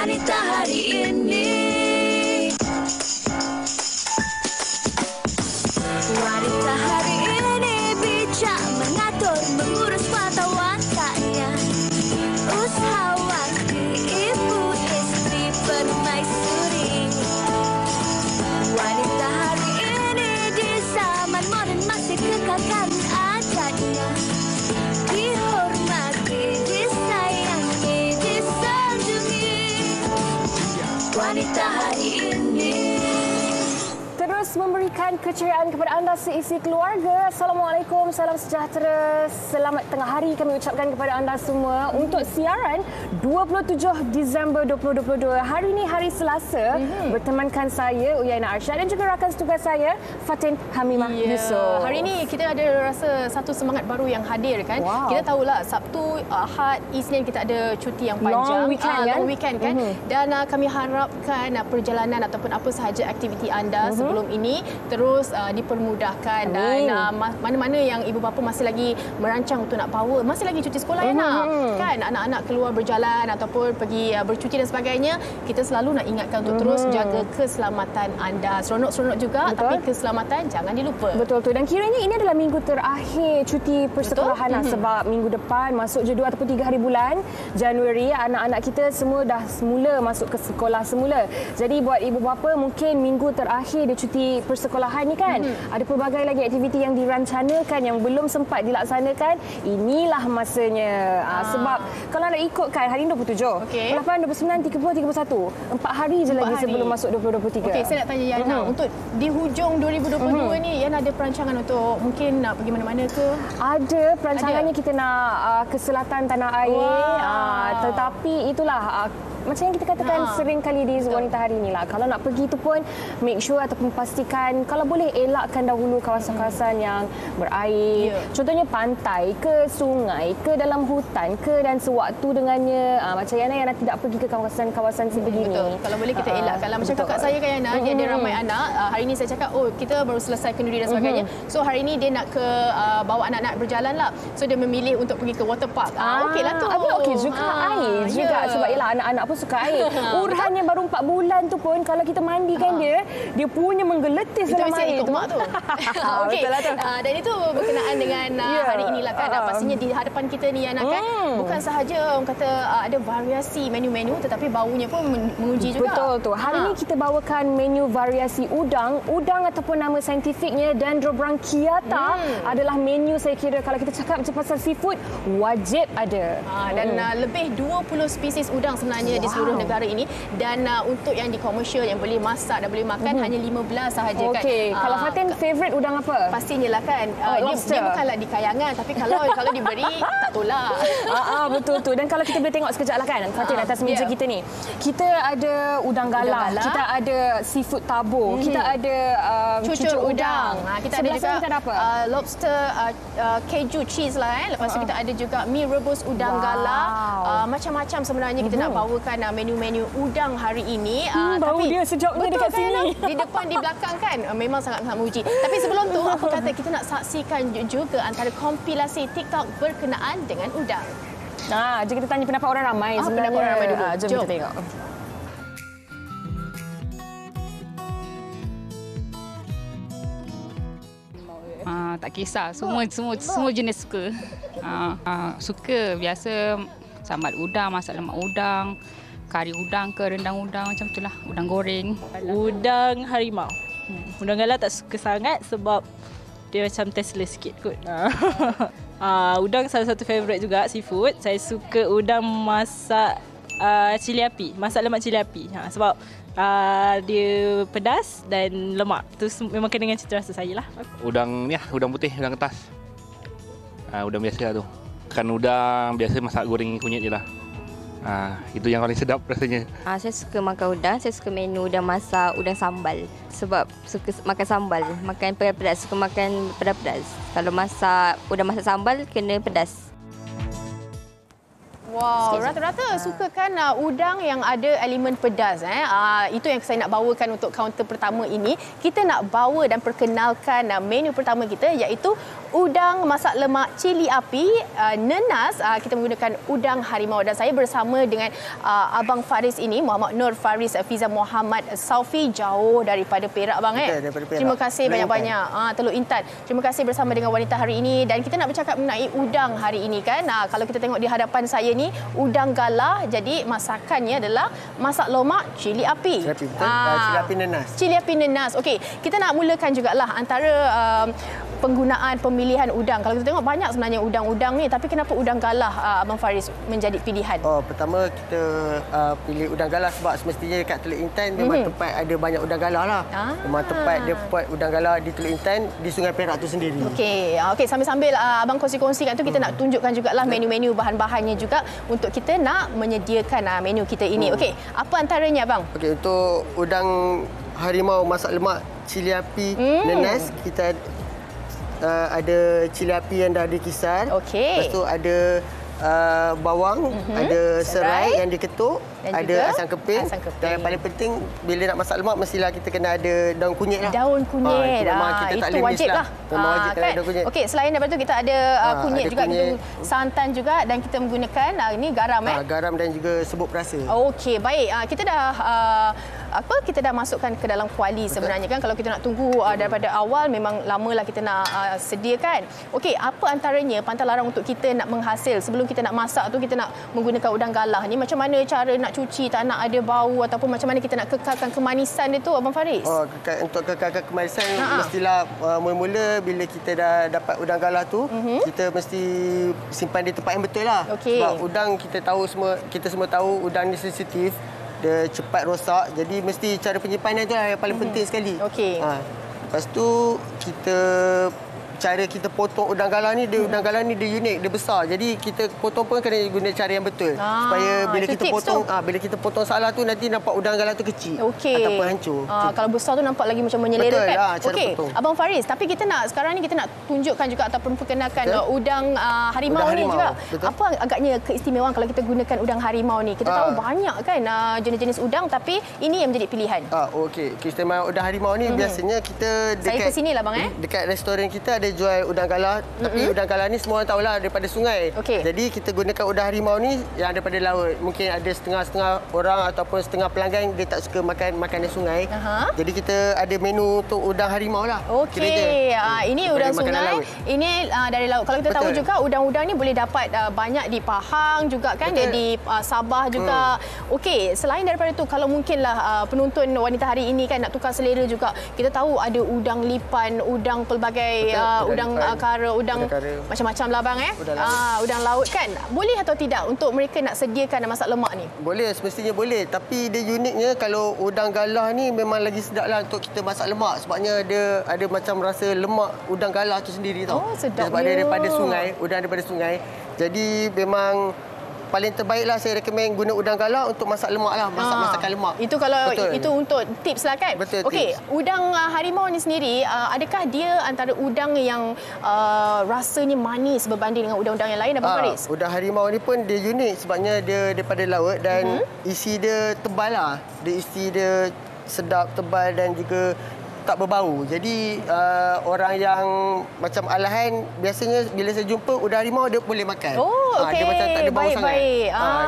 Wanita hari ini. Wanita hari ini bijak mengatur, mengurus mata wataknya. Usahawati, ibu, istri, permaisuri. Wanita hari ini di zaman modern masih kekalkan adatnya. Dihormati, disayangi, disanjungi. Wanita hari ini. Terus memberikan keceriaan kepada anda seisi keluarga. Assalamualaikum, salam sejahtera. Selamat tengah hari kami ucapkan kepada anda semua untuk siaran 27 Disember 2022. Hari ini hari Selasa, bertemankan saya Uyaina Arsyad dan juga rakan setugas saya Fatin Hamimah Yusof. Hari ini kita ada rasa satu semangat baru yang hadir kan. Kita tahulah Sabtu, Ahad, Isnin kita ada cuti yang panjang. Long weekend kan. Dan kami harapkan perjalanan ataupun apa sahaja aktiviti anda sebelum ini terus dipermudahkan. Dan mana-mana yang ibu bapa masih lagi merancang untuk nak power, masih lagi cuti sekolah ya nak, kan anak-anak keluar berjalan ataupun pergi bercuti dan sebagainya, kita selalu nak ingatkan untuk terus jaga keselamatan anda. Seronok-seronok juga, tapi keselamatan jangan dilupa. Betul tu. Dan kiranya ini adalah minggu terakhir cuti persekolahan sebab minggu depan masuk je 2 ataupun 3 hari bulan Januari, anak-anak kita semua dah semula masuk ke sekolah semula. Jadi buat ibu bapa mungkin minggu terakhir dia cuti persekolahan ni kan, ada pelbagai lagi aktiviti yang dirancanakan yang belum sempat dilaksanakan. Inilah masanya. Sebab kalau nak ikutkan hari ini 27, 28, 29, 30, 31. 4 hari je lagi sebelum masuk 2023. Okey, saya nak tanya Yana, untuk di hujung 2022 ni Yana ada perancangan untuk mungkin nak pergi mana-mana ke? Ada perancangannya, kita nak ke selatan tanah air. Tetapi itulah macam yang kita katakan sering kali di Wanita hari ni lah. Kalau nak pergi tu pun make sure ataupun pastikan kalau boleh elakkan dahulu kawasan-kawasan yang berair. Contohnya pantai ke sungai ke dalam hutan ke, dan sewaktu dengannya macam Yana yang tidak pergi ke kawasan-kawasan sebegini. Betul. Kalau boleh kita elakkan lah. Macam kakak saya kan Yana, dia ada ramai anak. Hari ni saya cakap, kita baru selesai kenduri dan sebagainya. So hari ni dia nak ke bawa anak-anak berjalan lah. So dia memilih untuk pergi ke water park. Okeylah tu. Okey juga air juga. Sebab ialah anak-anak pun suka air. Urhannya baru 4 bulan tu pun kalau kita mandikan dia punya menggeletis dalam air tu. Mak tu. Okey. Dan itu berkenaan dengan hari inilah kan. Pastinya di hadapan kita ni Yana kan, bukan sahaja orang kata ada variasi menu-menu, tetapi baunya pun menguji juga. Betul tu. Hari ini kita bawakan menu variasi udang. Udang ataupun nama saintifiknya Dendrobranchiata adalah menu, saya kira kalau kita cakap macam pasal seafood, wajib ada. Dan lebih 20 spesies udang sebenarnya di seluruh negara ini. Dan untuk yang di komersial yang boleh masak dan boleh makan hanya 15 sahaja kan. Okey. Kalau Fatin favourite udang apa? Pastinya lah kan. Dia bukanlah di kayangan, tapi kalau diberi tak tolak. Betul tu. Dan kalau kita boleh tengok sekejap lah kan, Fatin, atas meja kita ni. Kita ada udang galah, kita ada seafood tabur, kita ada cucur udang. Kita ada juga kita ada apa? Lobster keju cheese lah. Lepas tu kita ada juga mie rebus udang galah. Macam-macam sebenarnya kita nak bawakan menu-menu udang hari ini. Bau dia sejaknya dekat sini. Di depan, di belakang kan. Memang sangat-sangat memuji. Tapi sebelum tu, apa kata kita nak saksikan juga antara kompilasi TikTok berkenaan dengan udang. Jom kita tanya pendapat orang ramai sebenarnya. Pendapat orang ramai dulu. Jom kita tengok. Tak kisah, semua jenis suka. Suka biasa sambal udang, masak lemak udang, kari udang ke rendang udang, macam itulah, udang goreng. Udang harimau. Udang galah tak suka sangat sebab dia macam tasteless sikit kot. Udang salah satu favourite juga, seafood. Saya suka udang masak cili api, masak lemak cili api. Sebab dia pedas dan lemak. Tu memang kena dengan cita rasa saya lah. Udang ni lah, udang putih, udang kertas. Udang biasa lah tu. Kan udang biasa masak goreng kunyit je lah. Itu yang paling sedap rasanya. Saya suka makan udang. Saya suka menu udang masak, udang sambal. Sebab suka makan sambal. Makan pedas-pedas. Suka makan pedas-pedas. Kalau masak udang masak sambal, kena pedas. Wow, rata-rata suka kan udang yang ada elemen pedas. Itu yang saya nak bawakan untuk kaunter pertama ini. Kita nak bawa dan perkenalkan menu pertama kita iaitu udang masak lemak cili api nenas. Kita menggunakan udang harimau dan saya bersama dengan Abang Faris ini, Muhammad Nur Faris Fiza Muhammad Saufi, jauh daripada Perak bang. Betul, daripada Perak. Terima kasih banyak-banyak. Teluk Intan. Terima kasih bersama dengan wanita hari ini dan kita nak bercakap mengenai udang hari ini kan. Kalau kita tengok di hadapan saya ni udang galah, jadi masakannya adalah masak lemak cili api. Cili api, betul. Cili api nenas. Cili api nenas. Okey, kita nak mulakan jugalah antara penggunaan pemilihan udang. Kalau kita tengok banyak sebenarnya udang-udang ni, tapi kenapa udang galah Abang Faris menjadi pilihan? Pertama kita pilih udang galah sebab semestinya dekat Teluk Intan memang tempat ada banyak udang galah lah. Memang tempat dia buat udang galah di Teluk Intan di Sungai Perak tu sendiri. Okey, sambil-sambil abang kongsi-kongsikan tu kita nak tunjukkan jugalah menu-menu bahan-bahannya juga untuk kita nak menyediakan menu kita ini. Okey, apa antaranya abang? Okey, untuk udang harimau masak lemak cili api nenas, kita ada cili api yang dah dikisar. Okey. Lepas tu ada bawang, ada serai yang diketuk, dan ada asam keping. Dan yang paling penting bila nak masak lemak mestilah kita kena ada daun kunyit lah. Daun kunyit. Itu wajib lah. Memang wajib kan? Daun kunyit. Okey, selain daripada tu kita ada kunyit ada juga, kunyit. kita santan juga dan kita menggunakan ini garam garam dan juga sebut perasa. Okey, baik. Kita dah masukkan ke dalam kuali sebenarnya kan. Kalau kita nak tunggu daripada awal memang lamalah kita nak sediakan. Okey, apa antaranya pantang larang untuk kita nak menghasil sebelum kita nak masak tu, kita nak menggunakan udang galah ni, macam mana cara nak cuci tak nak ada bau ataupun macam mana kita nak kekalkan kemanisan dia tu Abang Faris? Untuk kekalkan kemanisan mestilah mula-mula bila kita dah dapat udang galah tu, kita mesti simpan di tempat yang betul lah. Sebab udang kita semua tahu udang ni sensitif, dia cepat rosak, jadi mesti cara penyimpanan tu lah yang paling penting sekali. Lepas tu cara kita potong udang galah ni, udang galah ni dia unik, dia besar. Jadi kita potong pun kena guna cara yang betul. Supaya bila kita potong salah tu nanti nampak udang galah tu kecil ataupun hancur. Kalau besar tu nampak lagi macam menyelera kan. Okey, Abang Faris, tapi sekarang ni kita nak tunjukkan juga ataupun perkenalkan udang harimau ni juga. Apa agaknya keistimewaan kalau kita gunakan udang harimau ni? Kita tahu banyak kan jenis-jenis udang, tapi ini yang menjadi pilihan. Okey, keistimewaan udang harimau ni biasanya kita saya ke sini lah bang dekat restoran kita ada jual udang galah, tapi udang galah ni semua orang tahulah daripada sungai. Jadi kita gunakan udang harimau ni yang daripada laut. Mungkin ada setengah-setengah orang ataupun setengah pelanggan dia tak suka makan makanan sungai. Jadi kita ada menu untuk udang harimau lah. Okey, ini udang sungai, ini dari laut. Kalau kita tahu juga udang-udang ni boleh dapat banyak di Pahang juga kan, dia di Sabah juga. Okey, selain daripada tu kalau mungkinlah penonton wanita hari ini kan nak tukar selera juga. Kita tahu ada udang lipan, udang pelbagai udang kara, udang macam-macam lah bang udang laut kan. Boleh atau tidak untuk mereka nak sediakan dan masak lemak ni? Boleh, semestinya boleh. Tapi dia uniknya kalau udang galah ni memang lagi sedap lah untuk kita masak lemak. Sebabnya dia ada macam rasa lemak udang galah tu sendiri tau. Sedap sebab dia daripada sungai, udang daripada sungai. Jadi memang paling terbaiklah saya rekomen guna udang galah untuk masak lemak lah, masakan lemak. Itu kalau itu untuk tips lah kan. Okey, udang harimau ni sendiri adakah dia antara udang yang rasanya manis berbanding dengan udang-udang yang lain Abang Faris? Udang harimau ni pun dia unik sebabnya dia daripada laut dan isi dia tebal lah. Isi dia sedap, tebal dan juga tak berbau. Jadi orang yang macam alahan biasanya bila saya jumpa udang harimau dia boleh makan. Dia macam tak ada bau sangat.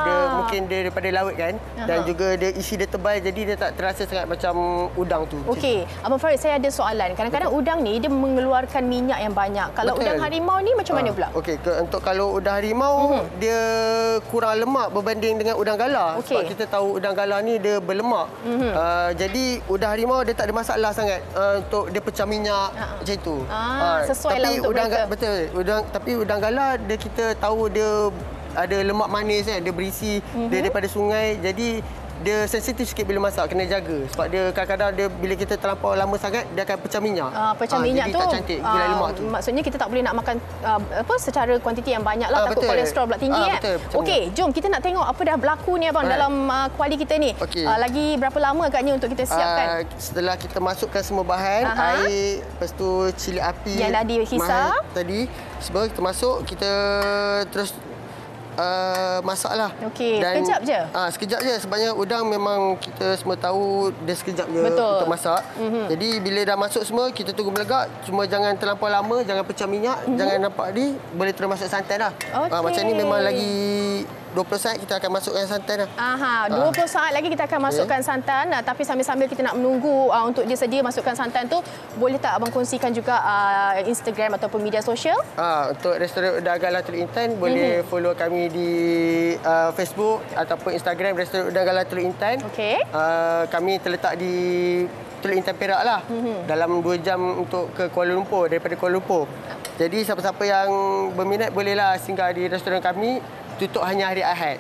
Dia mungkin dia daripada laut kan dan juga dia isi dia tebal jadi dia tak terasa sangat macam udang tu. Okey, Abang Faris saya ada soalan. Kadang-kadang udang ni dia mengeluarkan minyak yang banyak. Kalau udang harimau ni macam mana pula? Okey, untuk kalau udang harimau dia kurang lemak berbanding dengan udang galah. Sebab kita tahu udang galah ni dia berlemak. Jadi udang harimau dia tak ada masalah sangat untuk dia pecah minyak macam itu. Sesuai lah untuk mereka. Betul. Tapi udang galah dia kita tahu dia ada lemak manis kan, dia berisi dia daripada sungai. Jadi dia sensitif sikit bila masak, kena jaga. Sebab dia kadang-kadang dia bila kita terlampau lama sangat dia akan pecah minyak. Pecah minyak jadi tu tak cantik gila lemak tu. Maksudnya kita tak boleh nak makan secara kuantiti yang banyak lah, takut kolesterol pula tinggi Okey, jom kita nak tengok apa dah berlaku ni abang dalam kuali kita ni. Lagi berapa lama agaknya untuk kita siapkan? Setelah kita masukkan semua bahan, air, lepas tu cili api yang dah dihisar tadi, semua kita masuk, kita terus masak lah. Okey, sekejap je? Sekejap je. Sebabnya udang memang kita semua tahu dia sekejap je untuk masak. Jadi bila dah masuk semua, kita tunggu melegak. Cuma jangan terlampau lama, jangan pecah minyak, jangan nampak boleh terus masuk santan lah. Macam ni memang lagi 20 saat kita akan masukkan santan lah. 20 saat lagi kita akan masukkan santan. Tapi sambil-sambil kita nak menunggu untuk dia sedia masukkan santan tu, boleh tak abang kongsikan juga Instagram ataupun media sosial? Untuk restoran Udang Galah Teluk Intan, boleh follow kami di Facebook ataupun Instagram restoran Udang Galah Teluk Intan. Kami terletak di Teluk Intan Perak lah. Dalam 2 jam untuk ke Kuala Lumpur, daripada Kuala Lumpur. Jadi siapa-siapa yang berminat bolehlah singgah di restoran kami. Tutup hanya hari Ahad.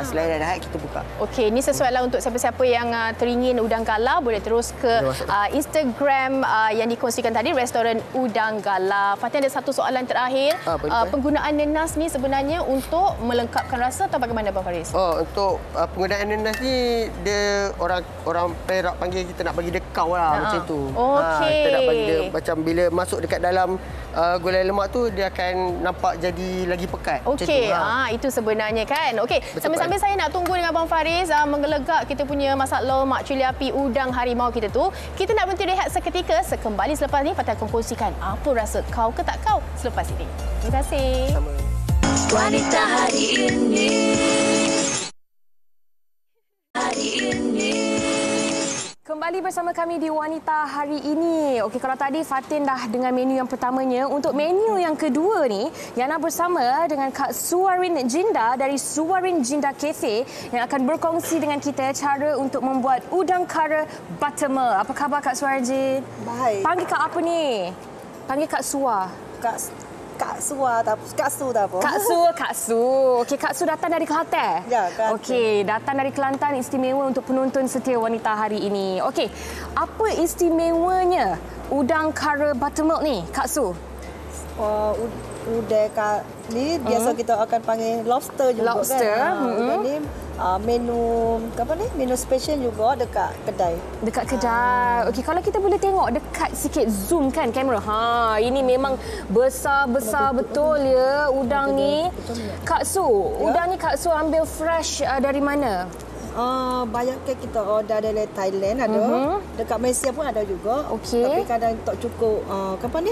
Selain hari Ahad kita buka. Okey, ini sesuailah untuk siapa-siapa yang teringin udang galah, boleh terus ke Instagram yang dikongsikan tadi, restoran Udang Galah. Fatin, ada satu soalan terakhir. Penggunaan nenas ni sebenarnya untuk melengkapkan rasa atau bagaimana, Abang Faris? Untuk penggunaan nenas ni, dia orang Perak panggil kita nak bagi dia kau lah, macam tu. Kita nak bagi dia macam bila masuk dekat dalam gulai lemak tu, dia akan nampak jadi lagi pekat. Okey, itu sebenarnya kan. Okey, sambil-sambil saya nak tunggu dengan Abang Faris menggelegak kita punya masak lemak cili api udang harimau kita tu. Kita nak berhenti rehat seketika. Sekembali selepas ni, Fatin akan kongsikan apa rasa kau ke tak kau selepas ini. Terima kasih. Wanita hari ini. Kembali bersama kami di Wanita Hari Ini. Okey, kalau tadi Fatin dah dengan menu yang pertamanya, untuk menu yang kedua ni, Yana bersama dengan Kak Suwarin Jinda dari Suwarin Jinda Cafe yang akan berkongsi dengan kita cara untuk membuat udang kara buttermilk. Apa khabar Kak Suwarin? Baik. Panggil Kak apa ni? Panggil Kak Suwa. Kak Su tak apa. Kak Su. Okey, Kak Su datang dari Kelantan? Ya, Kelantan. Okey, datang dari Kelantan, istimewa untuk penonton setia Wanita Hari Ini. Okey, apa istimewanya udang kara buttermilk ni, Kak Su? Udang ni biasa kita akan panggil lobster juga kan. Udang ni menu special juga dekat kedai. Dekat kedai. Okey, kalau kita boleh tengok dekat sikit, zoom kan kamera. Ini memang besar-besar betul ya udang ni. Kak Su, udang ni Kak Su ambil fresh dari mana? Banyak kita order dari Thailand ada. Dekat Malaysia pun ada juga. Tapi kadang tak cukup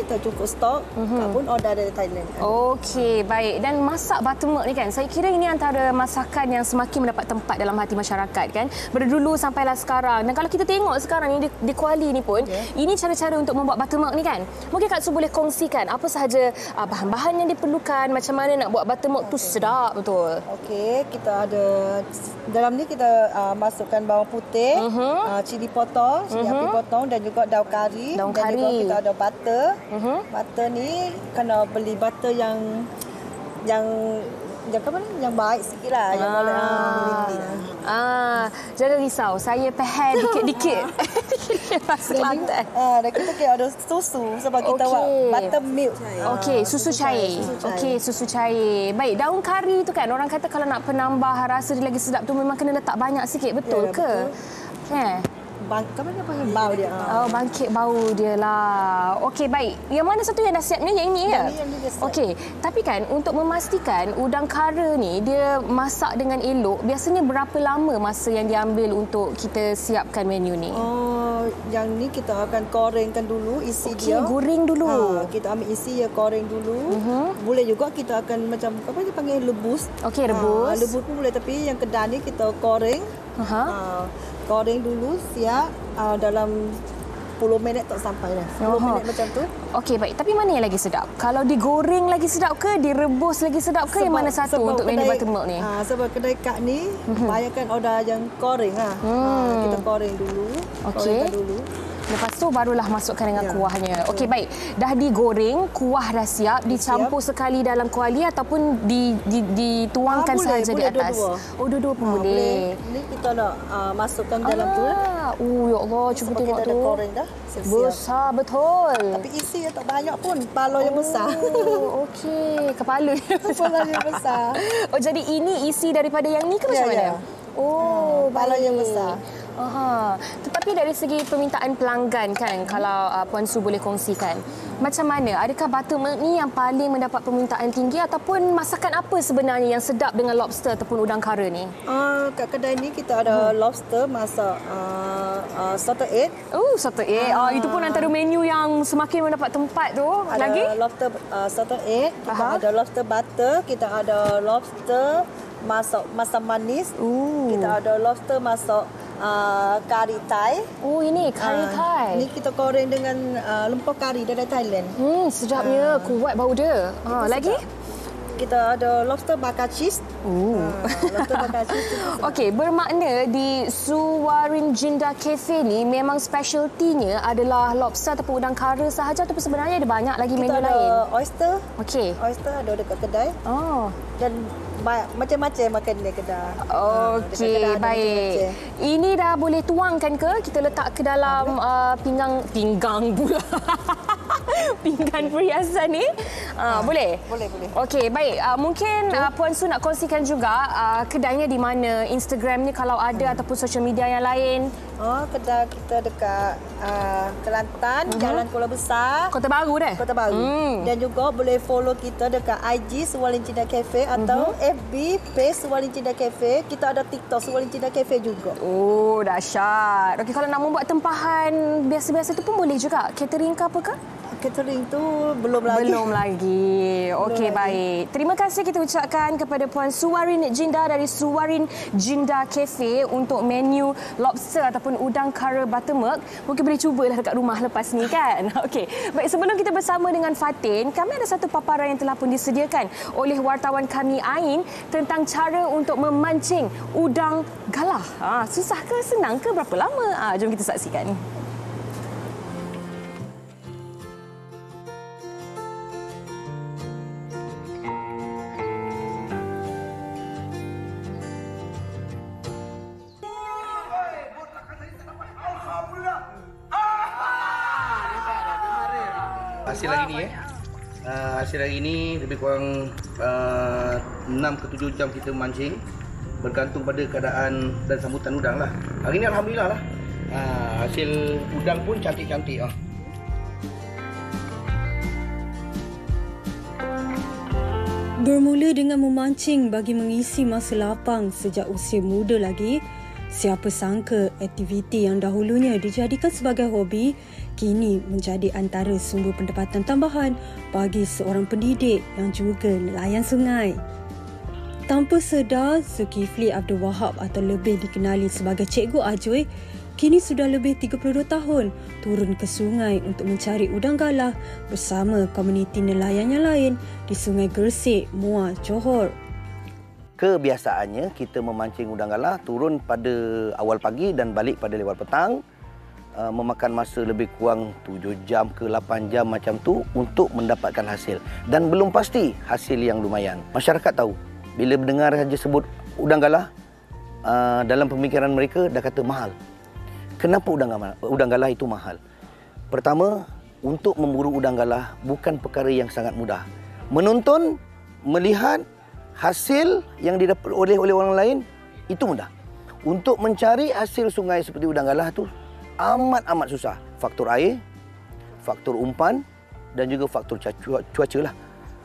tak cukup stok. Pun order dari Thailand. Okey, baik. Dan masak buttermilk ni kan, saya kira ini antara masakan yang semakin mendapat tempat dalam hati masyarakat kan. Dulu sampailah sekarang. Dan kalau kita tengok sekarang ni di Kuala ni pun, ini cara-cara untuk membuat buttermilk ni kan. Mungkin Kak Su boleh kongsikan apa sahaja bahan-bahan yang diperlukan, macam mana nak buat buttermilk tu sedap betul. Okey, kita ada dalam ni kita masukkan bawang putih, cili potong, cili api potong dan juga daun kari. Dan juga kita ada butter. Butter ni kena beli butter yang baik sikitlah, yang boleh jangan risau, saya pahal dikit-dikit. Dan kita ada susu sebab kita buat buttermilk. Okey, susu cair. Okey, susu cair. Baik, daun kari tu kan orang kata kalau nak penambah rasa dia lagi sedap tu memang kena letak banyak sikit, betul ke? Kamu panggil bau dia. Bangkit bau dia lah. Okey, baik. Yang mana satu yang dah siap ni? Yang ini ya? Okey. Tapi kan untuk memastikan udang kara ni dia masak dengan elok, biasanya berapa lama masa yang diambil untuk kita siapkan menu ni? Yang ni kita akan gorengkan dulu isi dia. Goreng dulu. Kita ambil isi dia, goreng dulu. Boleh juga kita akan macam apa dia panggil rebus. Okey, rebus. Rebus pun boleh, tapi yang kedai ni kita goreng. Goreng dulu siap dalam 10 minit tak sampai dah. 10 minit macam tu. Okey, baik. Tapi mana yang lagi sedap? Kalau digoreng lagi sedap ke, direbus lagi sedap ke, yang mana satu untuk menu buttermilk ni? Sebab kedai Kak ni banyakkan order yang goreng kita goreng dulu. Gorengkan dulu. Lepas tu barulah masukkan dengan kuahnya. Okey, baik. Dah digoreng, kuah dah siap, dicampur sekali dalam kuali ataupun dituangkan sahaja di atas. Dua-dua pun boleh. Ini kita nak masukkan dalam tu. Ya Allah, cuba tengok tu. Goreng dah. Besar betul. Tapi isi tak banyak pun, kepala yang besar. Okey, kepala yang besar. Jadi ini isi daripada yang ni ke macam mana? Kepala yang besar. Tetapi dari segi permintaan pelanggan kan, kalau Puan Su boleh kongsikan, macam mana? Adakah buttermilk ni yang paling mendapat permintaan tinggi ataupun masakan apa sebenarnya yang sedap dengan lobster ataupun udang kara ni? Kat kedai ni kita ada lobster masak salted egg. Salted egg. Itu pun antara menu yang semakin mendapat tempat tu. Ada lagi? Lobster salted egg, kita ada lobster butter, kita ada lobster masak manis. Kita ada lobster masak kari Thai. Ini kari Thai. Ini kita goreng dengan lempah kari dari Thailand. Sedapnya, kuat bau dia. Lagi? Kita ada lobster bakar cheese. Lobster bakar cheese. Okey, bermakna di Suwarin Jinda Cafe ni memang specialty-nya adalah lobster ataupun udang kara sahaja ataupun sebenarnya ada banyak lagi menu lain? Kita ada oyster. Okey. Oyster ada dekat kedai. Dan macam-macam makan di kedai. Okey, baik. Ini dah boleh tuangkan ke? Kita letak ke dalam pinggang pula. Pinggan perhiasan ni. Boleh? Boleh. Okey, baik. Mungkin Puan Su nak kongsikan juga kedainya di mana, Instagram ni kalau ada ataupun social media yang lain. Kedai kita dekat Kelantan, Jalan Kuala Besar. Kota Baru dah? Kota Baru. Dan juga boleh follow kita dekat IG Suwarin Jinda Cafe atau FB page Suwarin Jinda Cafe. Kita ada TikTok Suwarin Jinda Cafe juga. Dahsyat. Okey, kalau nak membuat tempahan biasa-biasa tu pun boleh juga. Catering ke apa ke? Catering tu belum lagi. Okey, baik. Terima kasih kita ucapkan kepada Puan Suwarin Jinda dari Suwarin Jinda Cafe untuk menu lobster ataupun udang kara buttermilk. Mungkin boleh cubalah dekat rumah lepas ni kan. Okey. Baik, sebelum kita bersama dengan Fatin, kami ada satu paparan yang telah pun disediakan oleh wartawan kami Ain tentang cara untuk memancing udang galah. Susah ke, senang ke, berapa lama? Jom kita saksikan. Hasil hari ni lebih kurang 6 ke 7 jam kita memancing, bergantung pada keadaan dan sambutan udang lah. Hari ni alhamdulillah lah. Hasil udang pun cantik-cantik . Bermula dengan memancing bagi mengisi masa lapang sejak usia muda lagi, siapa sangka aktiviti yang dahulunya dijadikan sebagai hobi kini menjadi antara sumber pendapatan tambahan bagi seorang pendidik yang juga nelayan sungai. Tanpa sedar, Zulkifli Abdul Wahab atau lebih dikenali sebagai Cikgu Ajoy kini sudah lebih 32 tahun turun ke sungai untuk mencari udang galah bersama komuniti nelayan yang lain di Sungai Gersik, Muar, Johor. Kebiasaannya kita memancing udang galah turun pada awal pagi dan balik pada lewat petang, memakan masa lebih kurang 7 jam ke 8 jam macam tu untuk mendapatkan hasil, dan belum pasti hasil yang lumayan. Masyarakat tahu bila mendengar saja sebut udang galah, dalam pemikiran mereka dah kata mahal. Kenapa udang galah itu mahal? Pertama, untuk memburu udang galah bukan perkara yang sangat mudah. Menonton, melihat hasil yang didapat oleh orang lain itu mudah. Untuk mencari hasil sungai seperti udang galah tu amat susah. Faktor air, faktor umpan dan juga faktor cuaca lah.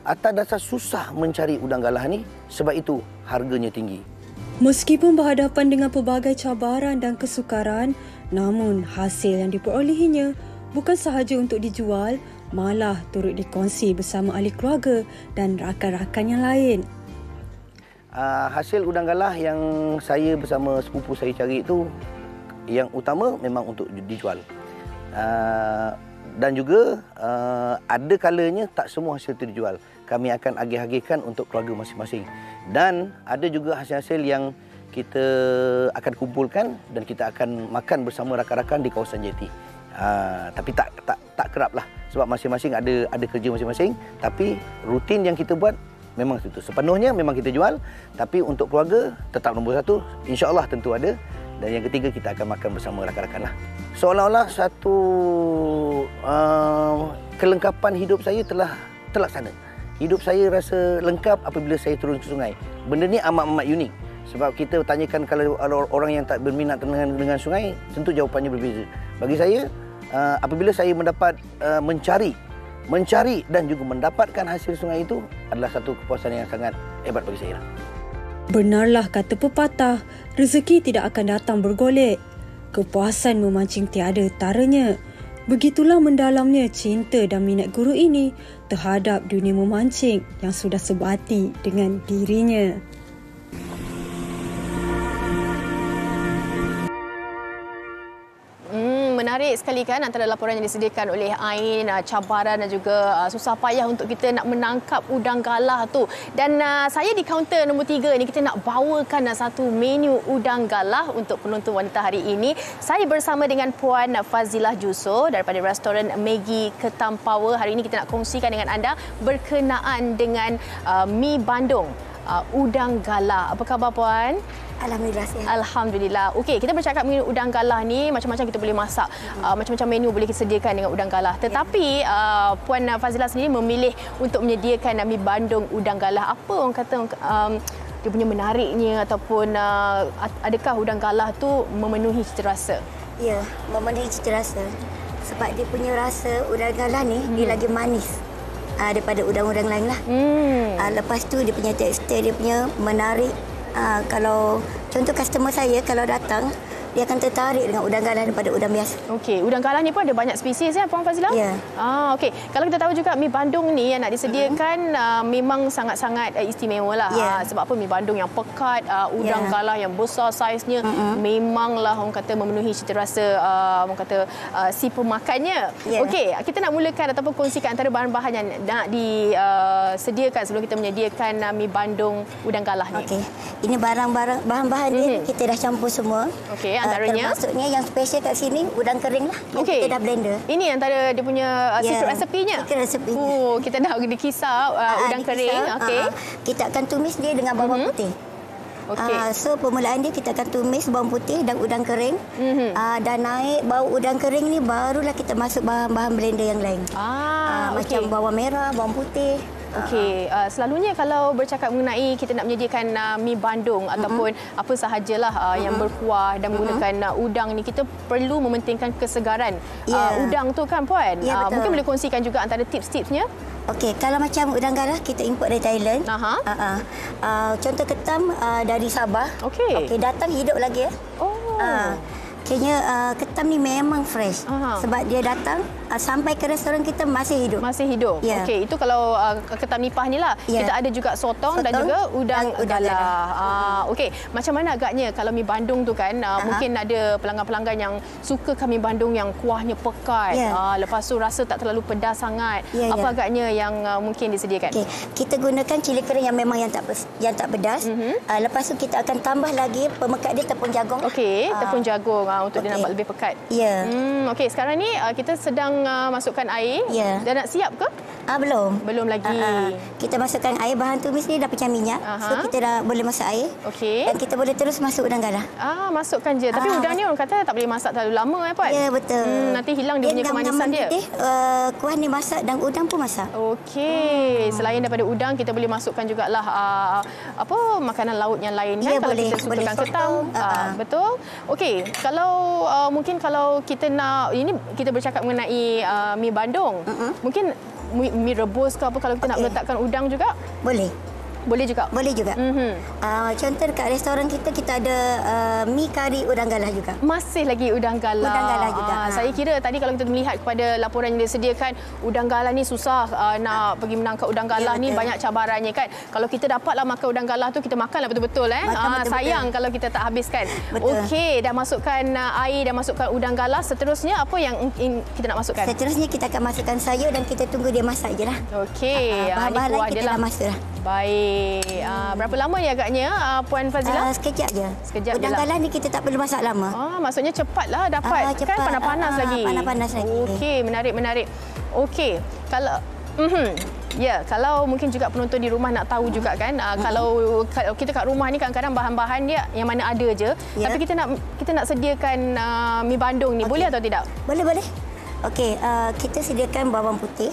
Atas dasar susah mencari udang galah ni, sebab itu harganya tinggi. Meskipun berhadapan dengan pelbagai cabaran dan kesukaran, namun hasil yang diperolehinya bukan sahaja untuk dijual, malah turut dikongsi bersama ahli keluarga dan rakan-rakan yang lain. Hasil udang galah yang saya bersama sepupu saya cari itu, yang utama memang untuk dijual. Dan juga ada kalanya tak semua hasil itu dijual. Kami akan agih-agihkan untuk keluarga masing-masing. Dan ada juga hasil-hasil yang kita akan kumpulkan dan kita akan makan bersama rakan-rakan di kawasan JT. Tapi tak kerap lah, sebab masing-masing ada kerja masing-masing. Tapi rutin yang kita buat memang itu. Sepenuhnya memang kita jual, tapi untuk keluarga tetap nombor satu, insya-Allah tentu ada. Dan yang ketiga, kita akan makan bersama rakan-rakan lah. Seolah-olah satu kelengkapan hidup saya telah terlaksana. Hidup saya rasa lengkap apabila saya turun ke sungai. Benda ni amat unik. Sebab kita tanyakan kalau orang yang tak berminat dengan sungai, tentu jawapannya berbeza. Bagi saya, apabila saya mendapat mencari mencari dan juga mendapatkan hasil sungai itu adalah satu kepuasan yang sangat hebat bagi saya. Benarlah kata pepatah, rezeki tidak akan datang bergolek. Kepuasan memancing tiada taranya. Begitulah mendalamnya cinta dan minat guru ini terhadap dunia memancing yang sudah sebati dengan dirinya. Menarik sekali kan antara laporan yang disediakan oleh Ain, cabaran dan juga susah payah untuk kita nak menangkap udang galah tu. Dan saya di kaunter nombor 3 ni kita nak bawakan satu menu udang galah untuk penonton wanita hari ini. Saya bersama dengan Puan Fazilah Juso daripada restoran Maggie Ketam Power. Hari ini kita nak kongsikan dengan anda berkenaan dengan mi bandung udang galah. Apa khabar Puan? Alhamdulillah sihat. Alhamdulillah. Okey, kita bercakap mengenai udang galah ni, macam-macam kita boleh masak. Macam-macam menu boleh kita sediakan dengan udang galah. Tetapi Puan Fazilah sendiri memilih untuk menyediakan mi bandung udang galah. Apa orang kata dia punya menariknya ataupun adakah udang galah tu memenuhi cita rasa? Ya, memenuhi cita rasa. Sebab dia punya rasa udang galah ni dia lagi manis daripada udang-udang lain lah. Lepas tu dia punya tekstur dia punya menarik. Kalau contoh customer saya kalau datang dia akan tertarik dengan udang galah daripada udang biasa. Okey, udang galah ni pun ada banyak spesies ya Puan Fazilah? Ya. Okey. Kalau kita tahu juga mi bandung ni yang nak disediakan memang sangat-sangat istimewa lah. Sebab apa mi bandung yang pekat, udang galah yang besar saiznya memanglah orang kata memenuhi cita rasa orang kata si pemakannya. Okey, kita nak mulakan ataupun kongsikan antara bahan-bahan yang nak disediakan sebelum kita menyediakan mi bandung udang galah ni. Okey. Ini bahan-bahan dia kita dah campur semua. Okey, antaranya termasuknya yang special kat sini udang kering lah yang kita dah blender. Ini antara dia punya secret recipe-nya. Secret recipe-nya. Kita dah dikisar udang kering. Okey. Kita akan tumis dia dengan bawang putih. So permulaan dia kita akan tumis bawang putih dan udang kering. Dan naik bau udang kering ni barulah kita masuk bahan-bahan blender yang lain. Macam bawang merah, bawang putih. Okey, selalunya kalau bercakap mengenai kita nak menyediakan mi bandung ataupun apa sahajalah yang berkuah dan menggunakan udang ni, kita perlu mementingkan kesegaran udang tu kan Puan? Mungkin boleh kongsikan juga antara tips-tipsnya? Okey, kalau macam udang galah kita import dari Thailand. Contoh ketam dari Sabah. Okey, datang hidup lagi ya. Kayaknya ketam ni memang fresh. Sebab dia datang sampai ke restoran kita masih hidup. Masih hidup. Okey, itu kalau ketam nipah ni lah. Kita ada juga sotong dan juga udang galah. Okey, macam mana agaknya kalau mi bandung tu kan mungkin ada pelanggan-pelanggan yang suka mi bandung yang kuahnya pekat. Lepas tu rasa tak terlalu pedas sangat. Apa agaknya yang mungkin disediakan? Okey, kita gunakan cili kering yang memang yang tak pedas. Lepas tu kita akan tambah lagi pemekat dia tepung jagung. Okey, tepung jagung untuk dia nampak lebih pekat. Okey, sekarang ni kita sedang masukkan air. Dah nak siap ke? Belum. Belum lagi. Kita masukkan air, bahan tumis ni dah pecah minyak. So kita dah boleh masak air. Okey. Dan kita boleh terus masuk udang galah. Masukkan je. Tapi udang ni orang kata tak boleh masak terlalu lama Puan? Ya, betul. Nanti hilang dia punya kemanisan dia. Kuah ni masak dan udang pun masak. Okey. Selain daripada udang, kita boleh masukkan jugalah apa makanan laut yang lain kan? Kalau kita sukakan ketam. Betul. Okey. Kalau mungkin kalau kita nak ini kita bercakap mengenai mi bandung. Mungkin mi rebus ke apa kalau kita nak meletakkan udang juga? Boleh. Boleh juga? Boleh juga. Contoh dekat restoran kita ada mi kari udang galah juga. Masih lagi udang galah. Udang galah juga. Saya kira tadi kalau kita melihat kepada laporan yang disediakan, udang galah ni susah nak pergi menangkap udang galah ni banyak cabarannya kan. Kalau kita dapatlah makan udang galah tu, kita makanlah betul-betul sayang kalau kita tak habiskan. Okey, dah masukkan air, dah masukkan udang galah. Seterusnya apa yang kita nak masukkan? Seterusnya kita akan masukkan sayur dan kita tunggu dia masak je lah. Okey. Bahan-bahan lain kita dah masak dah. Baik. Berapa lama ni agaknya Puan Fazilah? Sekejap je. Sekejap je udang galah ni kita tak perlu masak lama. Maksudnya cepatlah dapat. Cepat. Kan panas-panas lagi. Panas-panas lagi. Okey, menarik. Okey. Kalau ya, kalau mungkin juga penonton di rumah nak tahu juga kan, kalau kita kat rumah ni kadang-kadang bahan-bahan dia yang mana ada je, tapi kita nak sediakan mi bandung ni, boleh atau tidak? Boleh. Okey, kita sediakan bawang putih.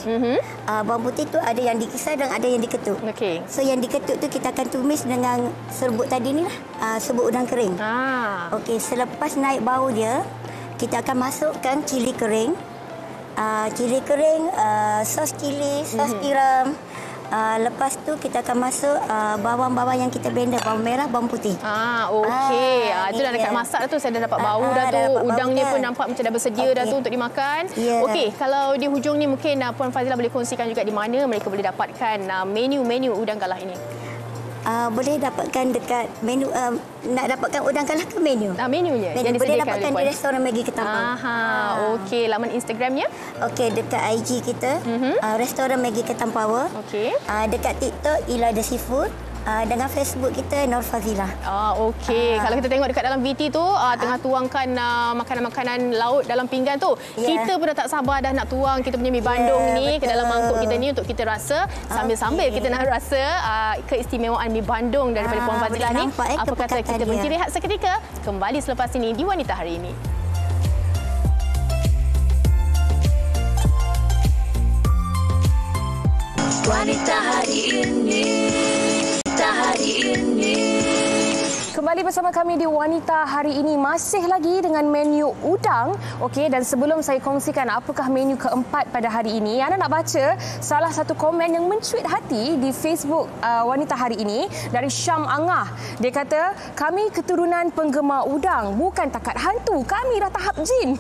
Bawang putih tu ada yang dikisar dan ada yang diketuk. Okey. So yang diketuk tu kita akan tumis dengan serbuk tadi ni lah, serbuk udang kering. Okey, selepas naik bau dia, kita akan masukkan cili kering. cili kering, sos cili, sos tiram. Lepas tu kita akan masuk bawang-bawang yang kita blender, bawang merah, bawang putih. Okey. Itu dah dekat masak dah tu, saya dah dapat bau dah tu. Udangnya pun nampak macam dah bersedia dah tu untuk dimakan. Okey, kalau di hujung ni mungkin Puan Fazilah boleh kongsikan juga di mana mereka boleh dapatkan menu-menu udang galah ini. Boleh dapatkan dekat menu, nak dapatkan udang galah ke menu? Menunya yang boleh dapatkan di restoran Maggi Ketapang. Okey, laman Instagramnya? Okey, dekat IG kita, restoran Maggi Ketampawa. Okey. Dekat TikTok Ila The Seafood. Dengan Facebook kita Nur Fazilah. Okey. Kalau kita tengok dekat dalam VT tu tengah tuangkan makanan-makanan laut dalam pinggan tu. Kita pun dah tak sabar dah nak tuang kita punya mi bandung ni ke dalam mangkuk kita ni untuk kita rasa sambil-sambil kita nak rasa keistimewaan mi bandung daripada Puan Fazilah ni. Apa kata kita berhenti rehat seketika, kembali selepas ini di Wanita Hari Ini. Wanita Hari Ini. Kembali bersama kami di Wanita Hari Ini, masih lagi dengan menu udang. Okey, dan sebelum saya kongsikan apakah menu keempat pada hari ini, anda nak baca salah satu komen yang mencuit hati di Facebook Wanita Hari Ini dari Syam Angah. Dia kata, kami keturunan penggemar udang, bukan takat hantu. Kami dah tahap jin.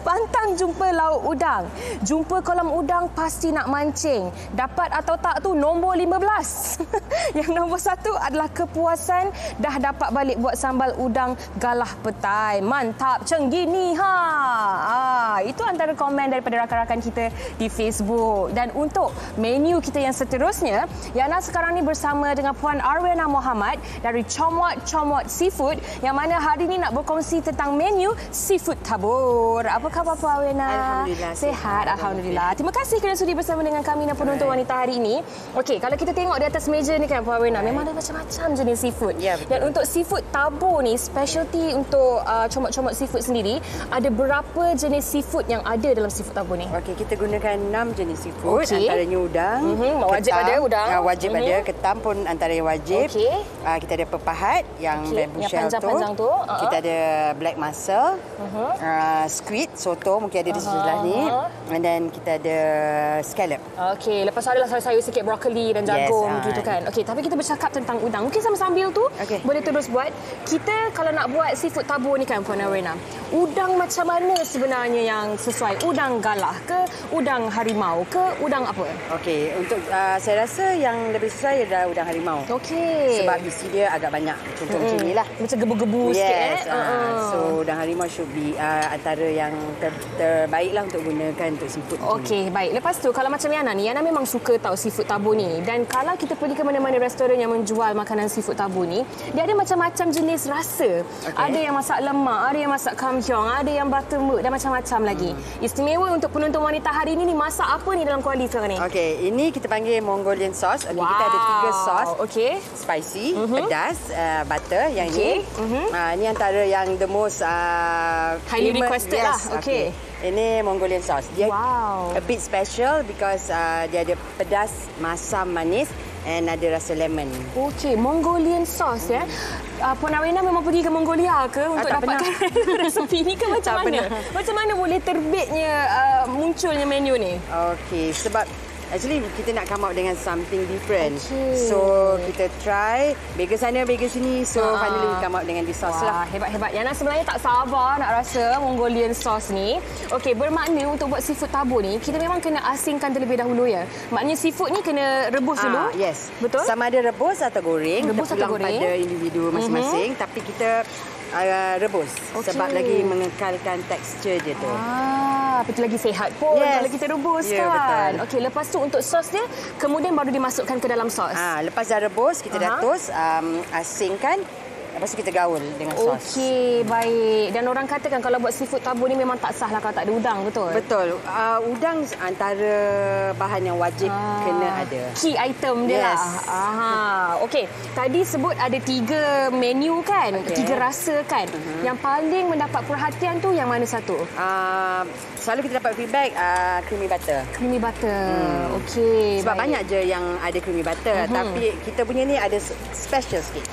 Pantang jumpa lauk udang. Jumpa kolam udang pasti nak mancing. Dapat atau tak tu nombor 15. Yang nombor 1 adalah kepuasan dah dapat balik buat sambal udang galah petai. Mantap, cenggini itu antara komen daripada rakan-rakan kita di Facebook. Dan untuk menu kita yang seterusnya, Yana sekarang ni bersama dengan Puan Arwena Muhammad dari Comot Seafood, yang mana hari ini nak berkongsi tentang menu seafood tabur. Apa khabar Puan Arwena? Alhamdulillah. Sihat, alhamdulillah. Terima kasih kerana sudi bersama dengan kami dan penonton Wanita Hari Ini. Okey, kalau kita tengok di atas meja ni kan Puan Arwena, memang ada macam-macam jenis seafood. Ya, betul. Dan untuk seafood tabur ni, specialty untuk Comot Seafood sendiri, ada berapa jenis seafood yang ada dalam seafood tabur ni? Okey, kita gunakan 6 jenis seafood. Antaranya udang, wajib ada udang. Wajib ada, ketam pun antara yang wajib. Kita ada pepahat yang bamboo shell panjang-panjang tu. Kita ada black mussel, squid, soto mungkin ada di sebelah ni. And then kita ada scallop. Okey, lepas adalah sayur-sayur sikit, brokoli dan jagung gitu kan. Okey, tapi kita bercakap tentang udang. Mungkin sambil tu boleh terus buat. Kita kalau nak buat seafood tabur ni kan Puan Arwena, udang macam mana sebenarnya yang sesuai? Udang galah ke, udang harimau ke, udang apa? Okey, untuk saya rasa yang lebih sesuai adalah udang harimau. Okey. Sebab isi dia agak banyak. Contoh macam inilah. Macam gebu-gebu sikit. So udang harimau should be antara yang terbaiklah untuk gunakan untuk seafood. Okey, baik. Lepas tu kalau macam Yana ni, Yana memang suka tahu seafood tabur ni. Dan kalau kita pergi ke mana-mana restoran yang menjual makanan seafood tabur ni, dia ada macam-macam jenis rasa. Ada yang masak lemak, ada yang masak kampiong, ada yang buttermilk dan macam-macam lagi. Istimewa untuk penonton Wanita Hari Ini ni, masak apa ni dalam kuali sekarang ni? Okey, ini kita panggil Mongolian sauce. Kita ada 3 sos. Spicy, pedas, butter yang ini. Ini antara yang the most highly requested lah. Okey. Ini Mongolian sauce. Dia a bit special because dia ada pedas, masam, manis and ada rasa lemon. Okey, Mongolian sauce ya. Puan Arwena memang pergi ke Mongolia ke untuk dapatkan resepi ni ke macam mana? Macam mana boleh terbitnya munculnya menu ni? Okey, sebab actually kita nak come out dengan something different. So kita try burger sana, burger sini. So finally we come out dengan this sauce lah. Hebat-hebat. Yana sebenarnya tak sabar nak rasa Mongolian sauce ni. Okey, bermakna untuk buat seafood tabur ni, kita memang kena asingkan terlebih dahulu ya. Maknanya seafood ni kena rebus dulu. Yes. Betul? Sama ada rebus atau goreng. Rebus atau goreng. Pada individu masing-masing. Tapi kita rebus. Sebab lagi mengekalkan tekstur dia tu. Betul, lagi sihat pun kalau kita rebus kan. Betul. Okey, lepas tu untuk sos dia kemudian baru dimasukkan ke dalam sos. Lepas dah rebus, kita dah toast, asingkan. Lepas tu kita gaul dengan sos. Okey, baik. Dan orang katakan kalau buat seafood tabur ni memang tak sah lah kalau tak ada udang, betul? Betul. Udang antara bahan yang wajib kena ada. Key item dia lah. Okey, tadi sebut ada 3 menu kan? 3 rasa kan? Yang paling mendapat perhatian tu yang mana satu? Selalu kita dapat feedback creamy butter. Creamy butter. Okey. Sebab banyak je yang ada creamy butter. Tapi kita punya ni ada special sikit.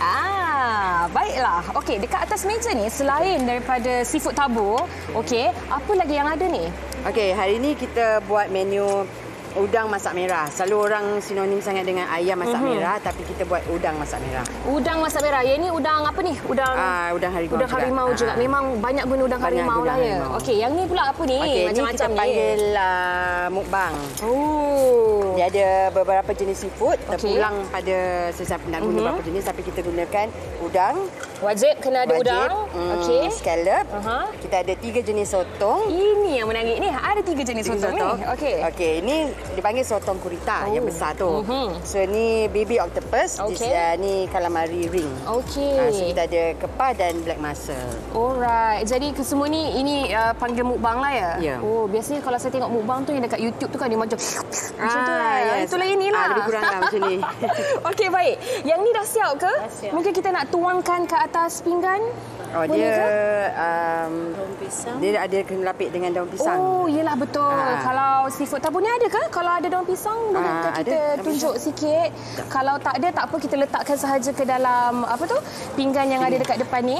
Baiklah. Okey, dekat atas meja ni selain daripada seafood tabur, okey, apa lagi yang ada ni? Okey, hari ini kita buat menu udang masak merah. Selalu orang sinonim sangat dengan ayam masak merah, tapi kita buat udang masak merah. Udang masak merah. Yang ni udang apa ni? Udang harimau. Udang harimau juga. Memang banyak guna udang harimau lah ya. Okey, yang ni pula apa ni? Okey, Macam-macam ni kita panggil mukbang. Oh. Dia ada beberapa jenis seafood. Terpulang pada sesiapa nak guna beberapa jenis, tapi kita gunakan udang. Wajib kena ada udang. Okey. Scallop. Kita ada 3 jenis sotong. Ini yang menarik ni. Ada 3 jenis sotong ni. Okey. Okey, ini dipanggil sotong gurita yang besar tu. So ni baby octopus, ni calamari ring. Okey. So kita ada kepah dan black mussel. Alright. Jadi kesemua ni ini panggil mukbang lah ya? Ya. Oh, biasanya kalau saya tengok mukbang tu yang dekat YouTube tu kan dia macam macam tu lah. Yes. Itulah inilah. Lebih kurang lah macam ni. Okey, baik. Yang ni dah siap ke? Dah siap. Mungkin kita nak tuangkan ke atas pinggan? Oh, boleh dia daun pisang. Dia ada kena lapik dengan daun pisang. Oh, yelah betul. Kalau seafood tabu ni ada ke? Kalau ada daun pisang, boleh kita tunjuk sikit. Kalau tak ada, tak apa, kita letakkan sahaja ke dalam apa tu? Pinggan yang ada dekat depan ni.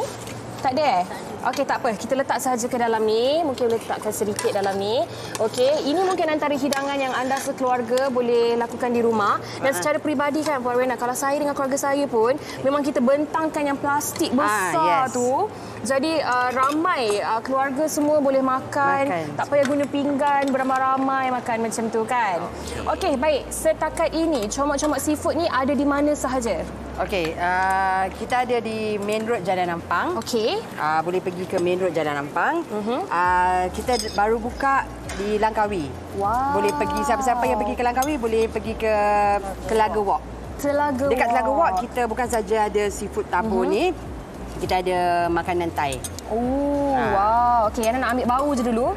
Tak ada Okey, tak apa. Kita letak sahaja ke dalam ni. Mungkin letakkan sedikit dalam ni. Okey, ini mungkin antara hidangan yang anda sekeluarga boleh lakukan di rumah. Dan secara peribadi kan, Puan Rena, kalau saya dengan keluarga saya pun, memang kita bentangkan yang plastik besar tu. Jadi ramai keluarga semua boleh makan. Tak payah guna pinggan, beramai-ramai makan macam tu kan. Okey, baik. Setakat ini, comot-comot seafood ni ada di mana sahaja? Okey, kita ada di Main Road Jalan Ampang. Okey. Boleh pergi ke Main Road Jalan Ampang. Kita baru buka di Langkawi. Wow. Boleh pergi, siapa-siapa yang pergi ke Langkawi boleh pergi ke Telaga Walk. Dekat Telaga Walk kita bukan saja ada seafood tabu ni, kita ada makanan Thai. Oh, wow. Okey, Yana nak ambil bau je dulu.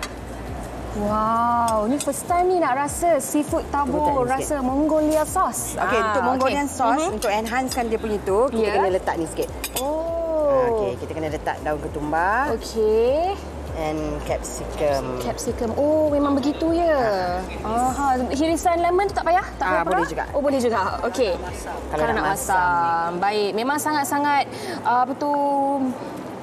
Wow, ni first time ni nak rasa seafood tabur, rasa Mongolia sauce. Okey, untuk Mongolian sauce, untuk enhancekan dia punya tu, kita kena letak ni sikit. Oh. Okey, kita kena letak daun ketumbar. Okey. And capsicum. Capsicum. Oh, memang begitu ya. Hirisan lemon tu tak payah? Tak payah boleh juga. Oh, boleh juga. Okey. Kalau nak masam. Baik, memang sangat-sangat apa tu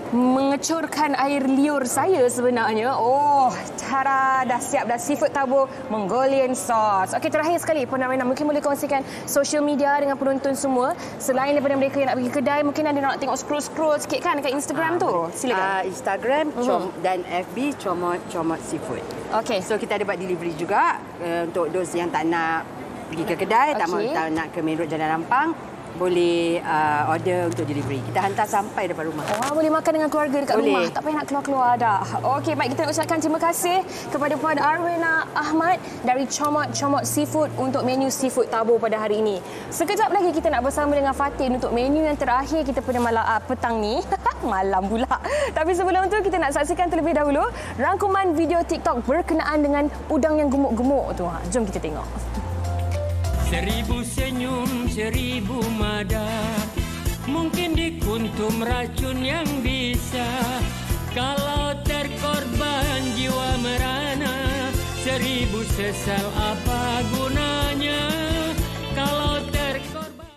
mengecurkan air liur saya sebenarnya. Oh, cara dah siap dah seafood tabur Mongolian sauce. Okey, terakhir sekali Puan Rena, mungkin boleh kongsikan social media dengan penonton semua. Selain daripada mereka yang nak pergi kedai, mungkin ada nak tengok scroll sikit kan dekat Instagram tu. Silakan. Instagram dan FB Comot Seafood. Okey. So kita ada buat delivery juga untuk those yang tak nak pergi ke kedai, tak nak ke Main Road Jalan Ampang. Boleh order untuk delivery. Kita hantar sampai depan rumah. Boleh makan dengan keluarga dekat rumah. Tak payah nak keluar-keluar dah. Okey, baik, kita nak ucapkan terima kasih kepada Puan Arwena Ahmad dari Comot Seafood untuk menu seafood tabur pada hari ini. Sekejap lagi kita nak bersama dengan Fatin untuk menu yang terakhir kita pada petang ni. Malam pula. Tapi sebelum tu kita nak saksikan terlebih dahulu rangkuman video TikTok berkenaan dengan udang yang gemuk-gemuk tu. Jom kita tengok. 1000 senyum, 1000 mada, mungkin dikuntum racun yang bisa. Kalau terkorban jiwa merana, 1000 sesal apa gunanya? Kalau terkorban...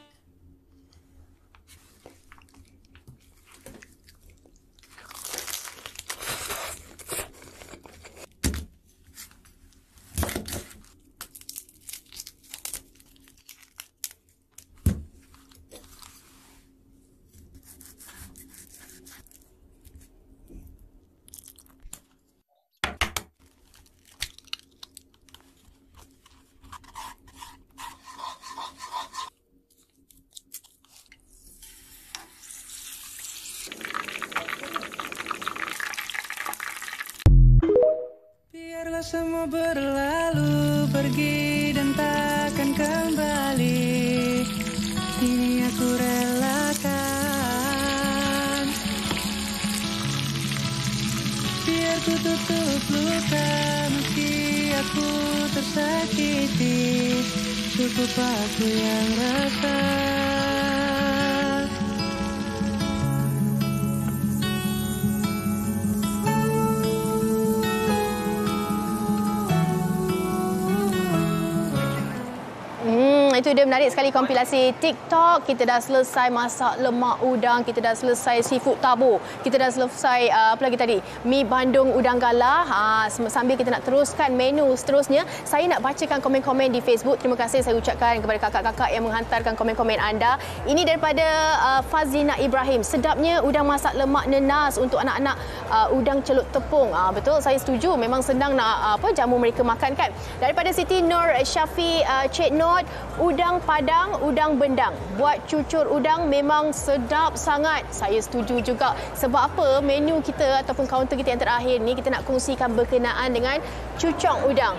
Biarlah semua berlalu, pergi dan takkan kembali. Ini aku relakan. Biar ku tutup luka, meski aku tersakiti. Cukup aku yang rasa. itu dia menarik sekali kompilasi TikTok. Kita dah selesai masak lemak udang, kita dah selesai seafood tabur, kita dah selesai apa lagi tadi? Mi bandung udang galah. Sambil kita nak teruskan menu seterusnya, saya nak bacakan komen-komen di Facebook. Terima kasih saya ucapkan kepada kakak-kakak yang menghantarkan komen-komen anda. Ini daripada Fazlina Ibrahim. Sedapnya udang masak lemak nenas untuk anak-anak udang celup tepung. Betul, saya setuju. Memang senang nak jamu mereka makan kan. Daripada Siti Nur Syafi Cik Not, udang padang, udang bendang. Buat cucur udang memang sedap sangat. Saya setuju juga. Sebab apa? Menu kita ataupun kaunter kita yang terakhir ni kita nak kongsikan berkenaan dengan cucung udang.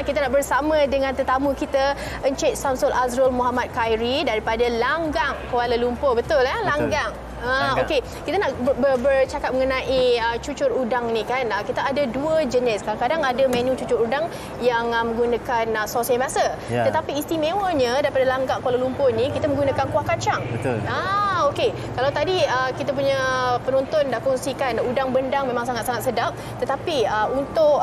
Kita nak bersama dengan tetamu kita Encik Samsul Azrul Muhammad Khairi daripada Langgang, Kuala Lumpur. Betul Langgang. Okey, kita nak bercakap mengenai cucur udang ni kan. Kita ada dua jenis. Kadang-kadang ada menu cucur udang yang menggunakan sos yang biasa. Tetapi istimewanya daripada Langgang Kuala Lumpur ni kita menggunakan kuah kacang. Betul. Okey. Kalau tadi kita punya penonton dah kongsikan udang bendang memang sangat-sangat sedap. Tetapi untuk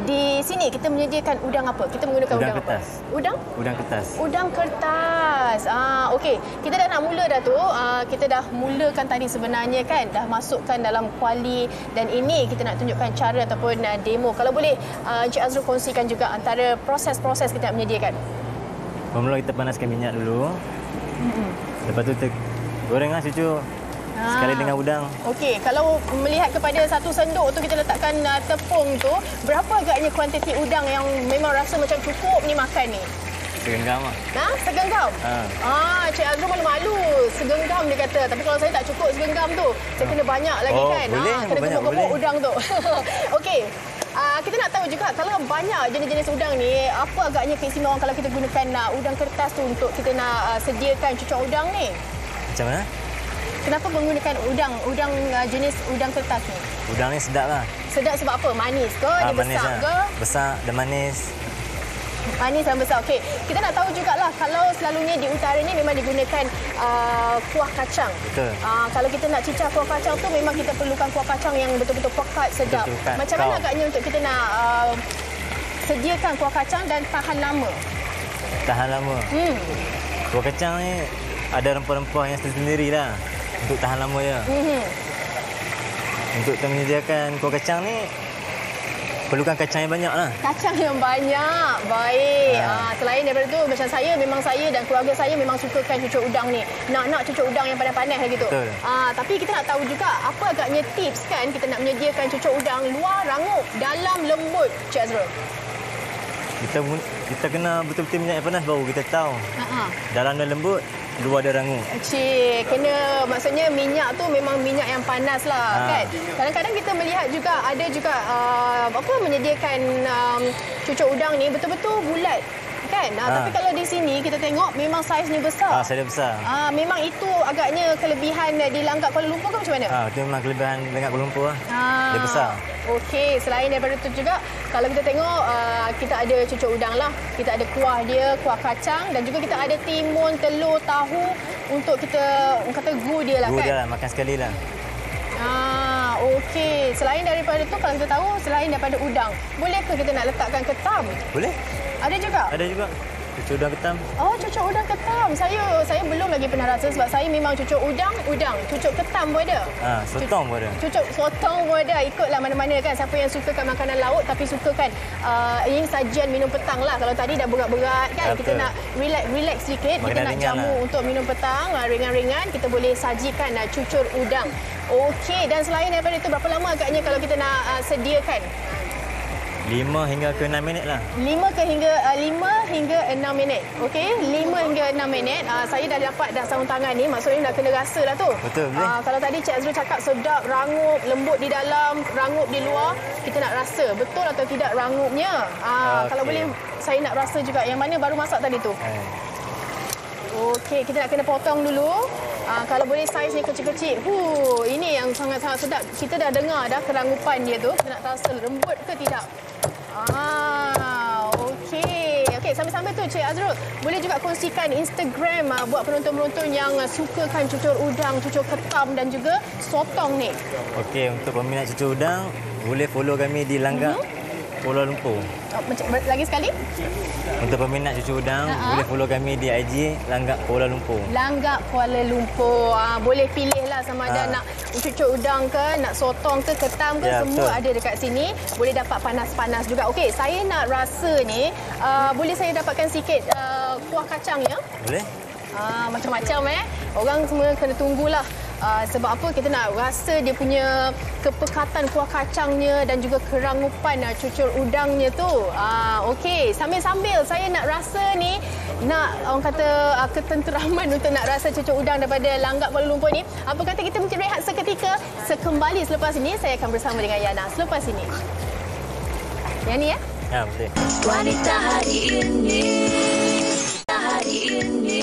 di sini kita menyediakan udang apa? Kita menggunakan udang kertas. Apa? Udang? Udang kertas. Udang kertas. Okey. Kita dah nak mula dah tu. Kita dah mulakan tadi sebenarnya kan, dah masukkan dalam kuali dan ini kita nak tunjukkan cara ataupun demo. Kalau boleh Encik Azrul kongsikan juga antara proses-proses kita nak menyediakan. Mula kita panaskan minyak dulu. Lepas tu kita gorenglah cucur sekali dengan udang. Okey, kalau melihat kepada satu sendok tu kita letakkan tepung tu, berapa agaknya kuantiti udang yang memang rasa macam cukup ni makan ni? Segenggam lah. Segenggam? Cik Azrul malu-malu. Segenggam dia kata. Tapi kalau saya tak cukup segenggam tu, saya kena banyak lagi kan? Boleh, kena gemuk-gemuk udang tu. Okey. Kita nak tahu juga kalau banyak jenis-jenis udang ni, apa agaknya keistimewaan kalau kita gunakan udang kertas tu untuk kita nak sediakan cucur udang ni? Macam mana? Kenapa menggunakan udang jenis udang kertas ni? Udang ni sedap lah. Sedap sebab apa? Manis ke? Dia manis besar ke? Besar dan manis. Manis dan besar. Okey, kita nak tahu jugalah kalau selalunya di utara ni memang digunakan kuah kacang. Betul. Kalau kita nak cicah kuah kacang tu memang kita perlukan kuah kacang yang betul-betul pekat, sedap. Betul, macam mana agaknya untuk kita nak sediakan kuah kacang dan tahan lama? Tahan lama. Kuah kacang ni ada rempah-rempah yang tersendiri lah untuk tahan lama ya. Untuk kita menyediakan kuah kacang ni perlukan kacang yang banyak lah. Kacang yang banyak. Baik. Selain daripada tu, macam saya, memang saya dan keluarga saya memang sukakan cucur udang ni. Nak cucur udang yang panas-panas lagi tu. Betul. Tapi kita nak tahu juga apa agaknya tips kan kita nak menyediakan cucur udang luar rangup, dalam lembut, Cik Azrul. Kita kena betul-betul minyak yang panas baru kita tahu. Dalam dan lembut, luar dia rangup. Cik, kena maksudnya minyak tu memang minyak yang panas lah kan. Kadang-kadang kita melihat juga ada juga menyediakan cucur udang ni betul-betul bulat kan. Tapi kalau di sini kita tengok memang saiznya besar. Saiz besar. Memang itu agaknya kelebihan di Langgang Kuala Lumpur ke macam mana? Itu memang kelebihan Langgang Kuala Lumpur lah. Dia besar. Okey, selain daripada itu juga kalau kita tengok kita ada cucur udang lah. Kita ada kuah dia, kuah kacang dan juga kita ada timun, telur, tahu untuk kita kata gu dia lah kan. Gu dia lah, makan sekali lah. Okey. Selain daripada itu kalau kita tahu selain daripada udang, bolehkah kita nak letakkan ketam? Boleh. Ada juga? Ada juga. Cucur udang ketam. Cucur udang ketam. Saya belum lagi pernah rasa sebab saya memang cucur udang. Cucur ketam pun ada. Sotong pun ada. Cucur sotong pun ada. Ikutlah mana-mana kan. Siapa yang sukakan makanan laut tapi sukakan ini sajian minum petang lah. Kalau tadi dah berat-berat kan. Betul. Kita nak relax sikit. Makanan kita nak jamu lah untuk minum petang. Ringan-ringan. Kita boleh sajikan cucur udang. Okey. Dan selain daripada itu, berapa lama agaknya kalau kita nak sediakan? 5 hingga ke 6 minit lah. 5 hingga 6 minit. Okey, 5 hingga 6 minit. Saya dah dapat dah sarung tangan ni, maksudnya dah kena rasa lah tu. Betul. Kalau tadi Cik Azrul cakap sedap, rangup, lembut di dalam, rangup di luar, kita nak rasa betul atau tidak rangupnya. Kalau boleh saya nak rasa juga yang mana baru masak tadi tu. Okey, kita nak kena potong dulu. Kalau boleh saiz ni kecil-kecil. Ini yang sangat-sangat sedap. Kita dah dengar dah kerangupan dia tu. Kita nak rasa lembut ke tidak. Okey, sambil-sambil tu Cik Azrul, boleh juga kongsikan Instagram buat penonton-penonton yang sukakan cucur udang, cucur ketam dan juga sotong ni. Okey, untuk peminat cucur udang, boleh follow kami di Langgang Kuala Lumpur. Lagi sekali? Untuk peminat cucu udang, boleh follow kami di IG Langgak Kuala Lumpur. Langgak Kuala Lumpur. Boleh pilihlah sama ada nak cucu udang ke, nak sotong ke, ketam ke, semua ada dekat sini. Boleh dapat panas-panas juga. Okey, saya nak rasa ni, boleh saya dapatkan sikit kuah kacangnya? Boleh. Macam-macam Orang semua kena tunggulah. Sebab apa, kita nak rasa dia punya kepekatan kuah kacangnya dan juga kerangupan cucur udangnya tu. Okey, sambil-sambil saya nak rasa ni, nak orang kata ketenteraman untuk nak rasa cucur udang daripada Langgak Kuala Lumpur ni. Apa kata kita mungkin rehat seketika, sekembali selepas ini saya akan bersama dengan Yana selepas ini. Yang ni ya? Ya, betul. Wanita hari ini. Hari ini.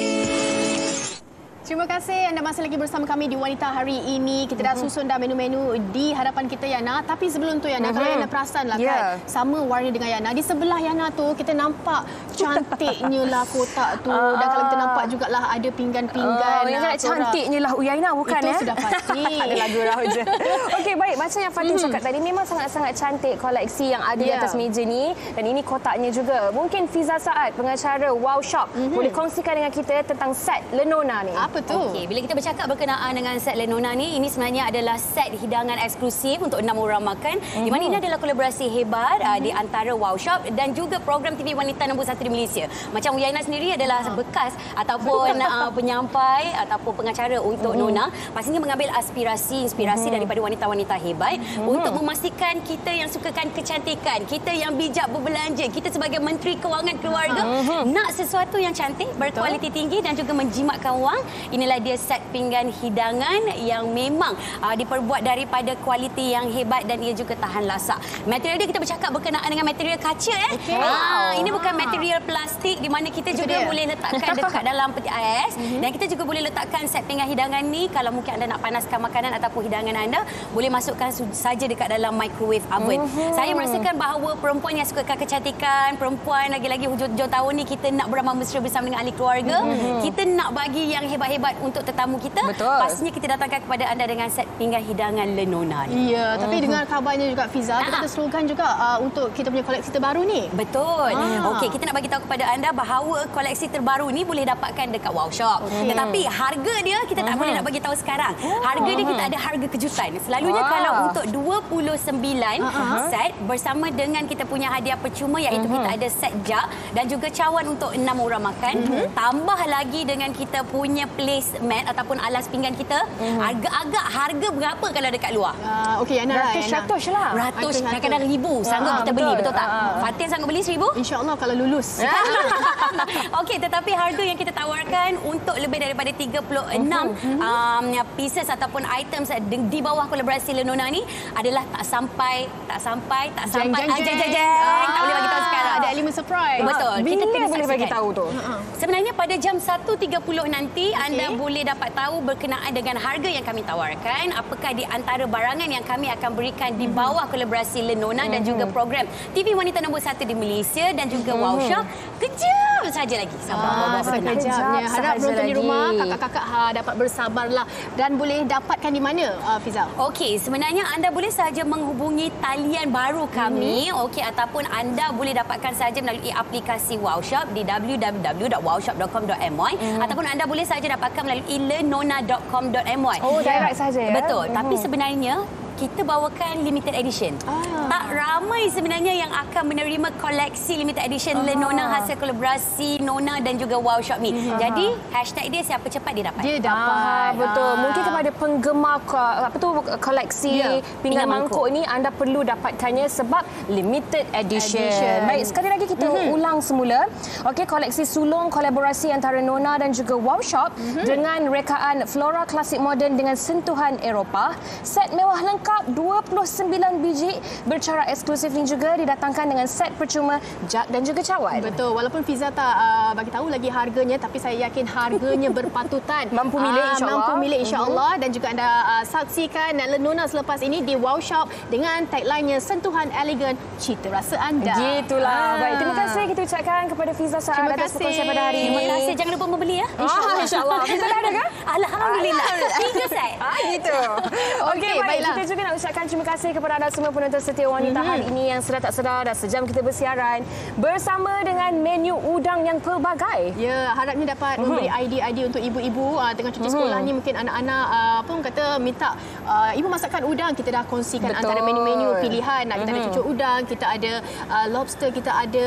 Terima kasih anda masih lagi bersama kami di Wanita Hari Ini. Kita dah susun dah menu-menu di hadapan kita, Yana. Tapi sebelum tu, Yana, kalau Yana perasan lah kan, sama warna dengan Yana. Di sebelah Yana tu, kita nampak cantiknya lah kotak tu. Dan kalau kita nampak jugalah ada pinggan-pinggan. Yang cantiknya lah Yana, bukan itu sudah pasti. Ada lagu Rauja. Okey, baik. Macam yang Fatin cakap tadi, memang sangat-sangat cantik koleksi yang ada di atas meja ni. Dan ini kotaknya juga. Mungkin Fiza Saad, pengacara Wow Shop, boleh kongsikan dengan kita tentang set Lenona ni. Betul. Okey, bila kita bercakap berkenaan dengan set Lenona ni, ini sebenarnya adalah set hidangan eksklusif untuk 6 orang makan. Di mana ini adalah kolaborasi hebat di antara Wow Shop dan juga program TV Wanita Nombor 1 di Malaysia. Macam Yana sendiri adalah bekas ataupun penyampai ataupun pengacara untuk Nona. Pastinya mengambil inspirasi daripada wanita-wanita hebat untuk memastikan kita yang sukakan kecantikan, kita yang bijak berbelanja, kita sebagai Menteri Kewangan Keluarga nak sesuatu yang cantik, berkualiti tinggi dan juga menjimatkan wang. Inilah dia set pinggan hidangan yang memang diperbuat daripada kualiti yang hebat dan ia juga tahan lasak. Material dia kita bercakap berkenaan dengan material kaca. Ini bukan material plastik di mana kita juga boleh letakkan dekat dalam peti ais dan kita juga boleh letakkan set pinggan hidangan ni kalau mungkin anda nak panaskan makanan ataupun hidangan anda, boleh masukkan saja dekat dalam microwave oven. Saya merasakan bahawa perempuan yang suka kecantikan, perempuan lagi-lagi hujung-hujung tahun ni kita nak beramah mesra bersama dengan ahli keluarga, kita nak bagi yang hebat-hebat untuk tetamu kita. Pastinya kita datangkan kepada anda dengan set pinggan hidangan Lenona ni. Ya, tapi dengar kabarnya juga Fiza, kita serukan juga untuk kita punya koleksi terbaru ni. Betul. Okey, kita nak bagi tahu kepada anda bahawa koleksi terbaru ni boleh dapatkan dekat Wow Shop. Tetapi harga dia kita tak boleh nak bagi tahu sekarang. Harga dia kita ada harga kejutan. Selalunya kalau untuk 29 set bersama dengan kita punya hadiah percuma iaitu kita ada set jak dan juga cawan untuk 6 orang makan. Tambah lagi dengan kita punya placement ataupun alas pinggan kita, agak-agak harga berapa kalau dekat luar? Okey, Yana. Ratus lah. Ratus, kadang-kadang ribu sanggup kita beli, betul tak? Fatin sanggup beli 1,000? InsyaAllah kalau lulus. Okey, tetapi harga yang kita tawarkan untuk lebih daripada 36 pieces ataupun items di bawah kolaborasi Lenona ni adalah tak sampai. Jeng. Tak boleh bagi tahu sekarang. Ada elemen surprise. Betul. Kita kena boleh bagi tahu tu. Sebenarnya pada jam 1.30 nanti anda boleh dapat tahu berkenaan dengan harga yang kami tawarkan, apakah di antara barangan yang kami akan berikan di bawah kolaborasi Lenona dan juga program TV Wanita Nombor 1 di Malaysia dan juga Wow Shop. Kejap saja lagi. Sabar. Sekejapnya. Harap penonton di rumah, kakak-kakak dapat bersabarlah. Dan boleh dapatkan di mana, Fiza? Okey, sebenarnya anda boleh sahaja menghubungi talian baru kami, okey, ataupun anda boleh dapatkan sahaja melalui aplikasi Wow Shop di www.wowshop.com.my ataupun anda boleh sahaja dapatkan melalui lenona.com.my. Oh, direct saja ya. Betul. Tapi sebenarnya kita bawakan limited edition. Tak ramai sebenarnya yang akan menerima koleksi limited edition Lenona hasil kolaborasi Nona dan juga Wow Shop ni. Jadi hashtag dia siapa cepat dia dapat. Dia dapat. Betul. Mungkin kepada penggemar koleksi pinggan mangkuk ni anda perlu dapatkannya sebab limited edition. Baik, sekali lagi kita ulang semula. Okey, koleksi sulung kolaborasi antara Nona dan juga Wow Shop dengan rekaan flora klasik moden dengan sentuhan Eropah. Set mewah lengkap 29 biji bercara eksklusif ni juga didatangkan dengan set percuma jak dan juga cawan. Betul. Walaupun Fiza tak bagi tahu lagi harganya, tapi saya yakin harganya berpatutan. Mampu milik insya-Allah. Mampu milik insya-Allah dan juga anda saksikan Lenona selepas ini di Wow Shop dengan tagline-nya sentuhan elegan cita rasa anda. Gitulah. Baik, terima kasih kita ucapkan kepada Fiza Saad atas perkongsian pada hari ini. Terima kasih. Jangan lupa membeli ya. Insya-Allah. Fiza dah ada ke? Alhamdulillah. 3 set. Gitu. Okey, baik. Kita juga nak ucapkan terima kasih kepada anda semua penonton setia Wanita hari ini yang sedar tak sedar dah sejam kita bersiaran bersama dengan menu udang yang pelbagai. Ya, harapnya dapat memberi idea-idea untuk ibu-ibu tengah cuti sekolah ni. Mungkin anak-anak apa orang kata minta ibu masakkan udang, kita dah kongsikan antara menu-menu pilihan. Kita ada cucuk udang, kita ada lobster, kita ada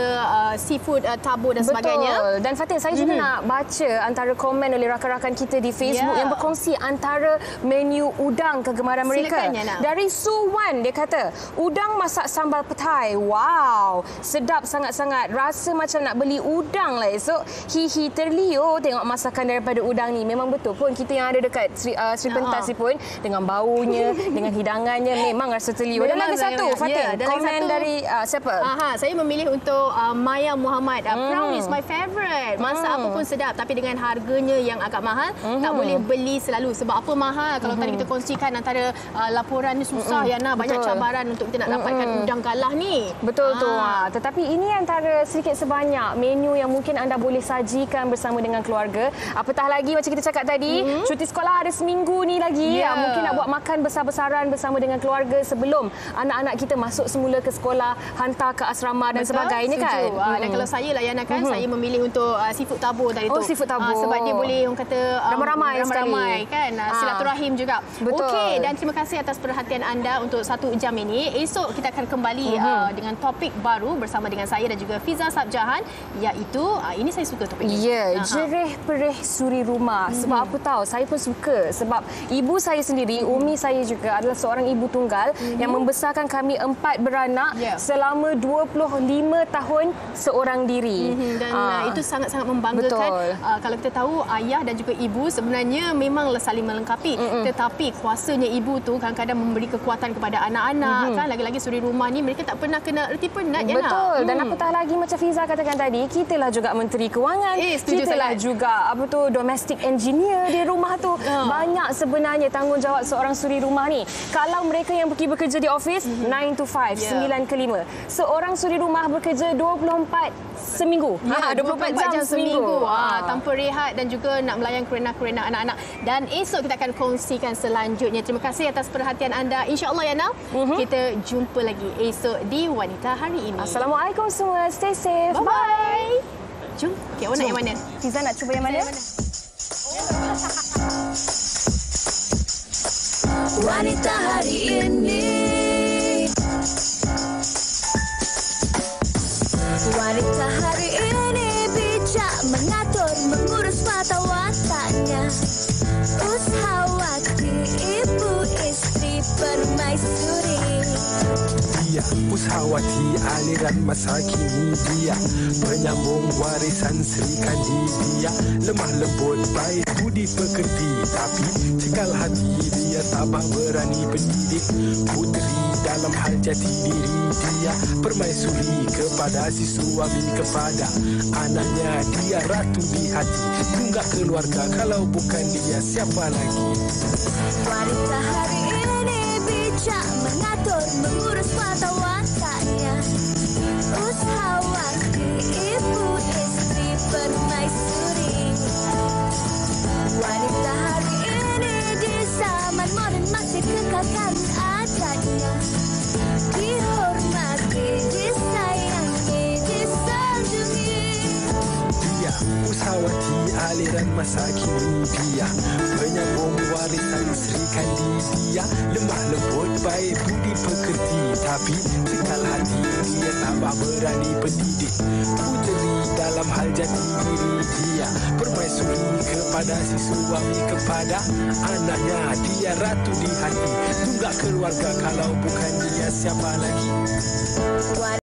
seafood tabo dan sebagainya. Dan Fatin, saya juga nak baca antara komen oleh rakan-rakan kita di Facebook yang berkongsi antara menu udang kegemaran mereka. Silakan, dari Suwan, dia kata, udang masak sambal petai. Wow, sedap sangat-sangat. Rasa macam nak beli udang lah esok. Hihi, terliur tengok masakan daripada udang ni. Memang betul pun kita yang ada dekat Sri Pentas ni pun dengan baunya, dengan hidangannya memang rasa terliur. Dan lagi satu, Fatin, komen dari siapa? Saya memilih untuk Maya Muhammad. Prawn is my favourite. Masak apa pun sedap, tapi dengan harganya yang agak mahal, tak boleh beli selalu. Sebab apa mahal? Kalau tadi kita kongsikan antara laporan ni susah Yana, banyak cabaran untuk kita nak dapatkan udang galah ni. Betul tu. Tetapi ini antara sedikit sebanyak menu yang mungkin anda boleh sajikan bersama dengan keluarga. Apatah lagi macam kita cakap tadi, cuti sekolah ada seminggu ni lagi. Mungkin nak buat makan besar-besaran bersama dengan keluarga sebelum anak-anak kita masuk semula ke sekolah, hantar ke asrama dan sebagainya kan. Dan kalau saya lah Yana kan, saya memilih untuk seafood tabo tadi tu. Oh, seafood tabo. Sebab dia boleh orang kata ramai-ramai kan, silaturahim juga. Okey, dan terima kasih atas perhatian anda untuk 1 jam ini. Esok kita akan kembali dengan topik baru bersama dengan saya dan juga Fiza Sabjahan, iaitu ini saya suka topik ini. Jerih perih suri rumah. Sebab apa tahu, saya pun suka sebab ibu saya sendiri, umi saya juga adalah seorang ibu tunggal yang membesarkan kami 4 beranak selama 25 tahun seorang diri. Dan itu sangat-sangat membanggakan. Kalau kita tahu ayah dan juga ibu sebenarnya memanglah saling melengkapi, tetapi kuasanya ibu tu kadang-kadang memberi kekuatan kepada anak-anak kan. Lagi-lagi suri rumah ni mereka tak pernah kena erti penat ya. Betul. Dan apatah lagi macam Fiza katakan tadi, kitalah juga menteri kewangan, kitalah juga domestic engineer di rumah tu. Banyak sebenarnya tanggungjawab seorang suri rumah ni. Kalau mereka yang pergi bekerja di office 9 to 5, 9 ke 5. Seorang suri rumah bekerja 24 seminggu. 24 jam seminggu. Tanpa rehat dan juga nak melayan kerena-kerena anak-anak. Dan esok kita akan kongsikan selanjutnya. Terima kasih atas perhatian anda. InsyaAllah Yana, kita jumpa lagi esok di Wanita Hari Ini. Assalamualaikum semua. Stay safe. Bye-bye. Jom. Okay, awak nak yang mana? Fiza nak cuba yang mana? Wanita Hari Ini. Wanita hari ini bijak mengatur, mengurus mata wataknya. Ushawati, ibu istri permaisuri. Dia Ushawati, aliran masa kini dia penyambung warisan Sri Kandi. Dia lemah lembut, baik budi pekerti, tapi cekal hati. Dia tabah berani pendidik puteri dalam hal jati diri. Dia permaisuri kepada si suami, kepada anaknya. Dia ratu di hati, tunggak keluarga. Kalau bukan dia, siapa lagi? Wanita hari ini bijak mengatur, mengurus mata wataknya. Ushawati, ibu istri permaisuri. Wanita hari ini di zaman modern masih kekalkan adatnya. Dihormati, disayangi, disanjungi. Dia Ushawati, aliran masa kini. Dia penyambung warisan Sri Kandi. Dia lemah lembut, baik budi pekerti, tapi cekal hati. Dia tabah berani pendidik puteri dalam hal jati diri. Dia permaisuri kepada si suami, kepada anaknya. Dia ratu di hati, tunggak keluarga. Kalau bukan dia, siapa lagi?